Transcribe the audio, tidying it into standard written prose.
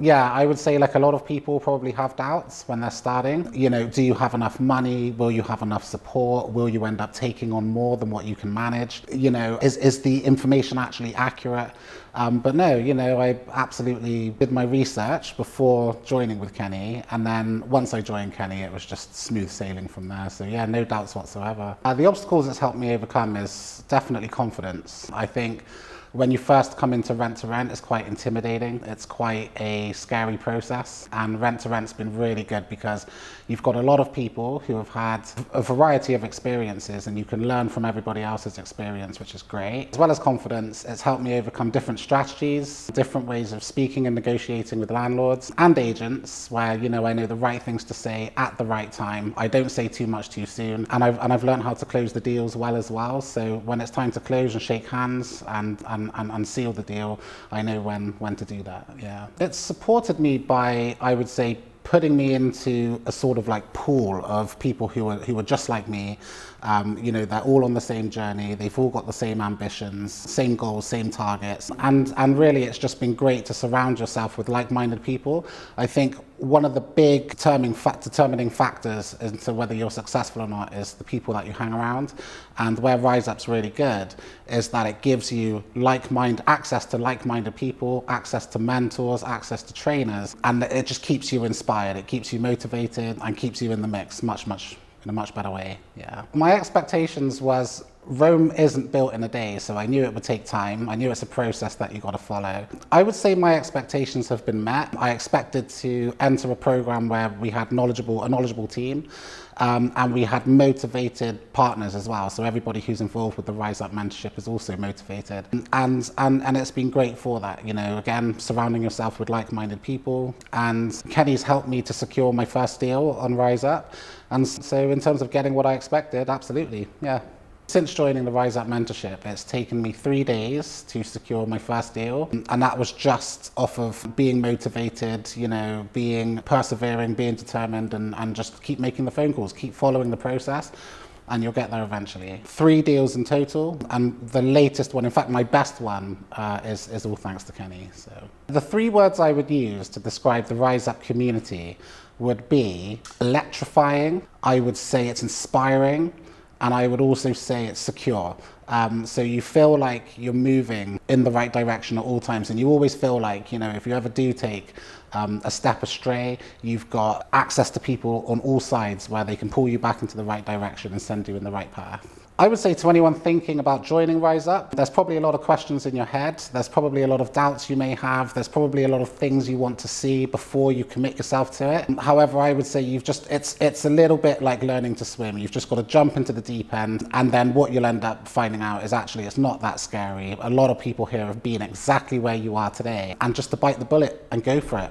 Yeah, I would say like a lot of people probably have doubts when they're starting. You know, do you have enough money? Will you have enough support? Will you end up taking on more than what you can manage? You know, is the information actually accurate? But no, you know, I absolutely did my research before joining with Kenny. And then once I joined Kenny, it was just smooth sailing from there. So yeah, no doubts whatsoever. The obstacles it's helped me overcome is definitely confidence. I think when you first come into rent to rent, it's quite intimidating. It's quite a scary process. And rent to rent's been really good because you've got a lot of people who have had a variety of experiences and you can learn from everybody else's experience, which is great. As well as confidence, it's helped me overcome different strategies, different ways of speaking and negotiating with landlords and agents where, you know, I know the right things to say at the right time. I don't say too much too soon. And I've learned how to close the deals well as well. So when it's time to close and shake hands and seal the deal, I know when to do that. Yeah, it's supported me by, I would say, putting me into a sort of like pool of people who are just like me. You know, they're all on the same journey. They've all got the same ambitions, same goals, same targets. And really, it's just been great to surround yourself with like-minded people. I think one of the big determining factors into whether you're successful or not is the people that you hang around. And where Rise Up's really good is that it gives you access to like-minded people, access to mentors, access to trainers, and it just keeps you inspired. It keeps you motivated and keeps you in the mix in a much better way. Yeah. My expectations was Rome isn't built in a day, so I knew it would take time. I knew it's a process that you got to follow. I would say my expectations have been met. I expected to enter a program where we had a knowledgeable team, and we had motivated partners as well. So everybody who's involved with the Rise Up mentorship is also motivated, and it's been great for that. You know, again, surrounding yourself with like-minded people. And Kenny's helped me to secure my first deal on Rise Up, and so in terms of getting what I expected, absolutely, yeah. Since joining the Rise Up mentorship, it's taken me 3 days to secure my first deal. And that was just off of being motivated, you know, being persevering, being determined, and just keep making the phone calls, keep following the process, and you'll get there eventually. 3 deals in total, and the latest one, in fact, my best one, is all thanks to Kenny. So the 3 words I would use to describe the Rise Up community would be electrifying, I would say it's inspiring, and I would also say it's secure. So you feel like you're moving in the right direction at all times, and you always feel like, you know, if you ever do take a step astray, you've got access to people on all sides where they can pull you back into the right direction and send you in the right path. I would say to anyone thinking about joining Rise Up, there's probably a lot of questions in your head. There's probably a lot of doubts you may have. There's probably a lot of things you want to see before you commit yourself to it. However, I would say it's a little bit like learning to swim. You've just got to jump into the deep end, and then what you'll end up finding out is actually it's not that scary. A lot of people here have been exactly where you are today, and just to bite the bullet and go for it.